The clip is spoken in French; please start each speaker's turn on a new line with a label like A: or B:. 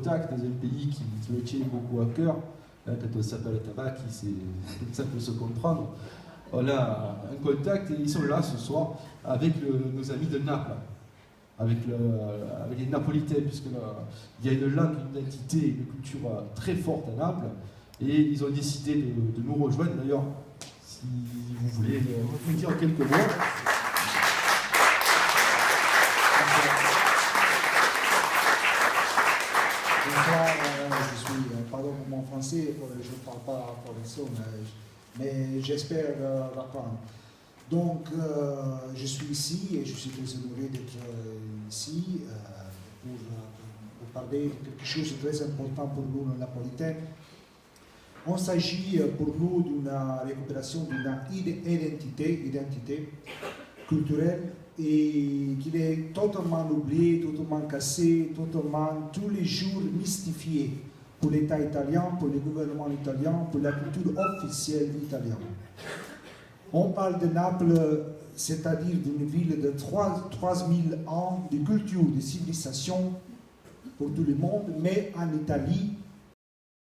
A: contact dans un pays qui me tient beaucoup à cœur. Quand on s'appelle Tabaki, ça peut se comprendre. On a un contact et ils sont là ce soir avec nos amis de Naples, avec les Napolitains, puisqu'il y a une langue, une identité, une culture très forte à Naples, et ils ont décidé de nous rejoindre. D'ailleurs, si vous voulez nous dire quelques mots.
B: Bonsoir, je suis, pardon pour mon français, je ne parle pas français, mais j'espère l'apprendre. Donc, je suis ici et je suis très honoré d'être ici pour parler de quelque chose de très important pour nous, les Napolitains. Il s'agit pour nous d'une récupération d'une identité culturelle et qui est totalement oubliée, totalement cassée, totalement tous les jours mystifiée pour l'État italien, pour le gouvernement italien, pour la culture officielle italienne. On parle de Naples, c'est-à-dire d'une ville de 3000 ans de culture, de civilisation pour tout le monde, mais en Italie,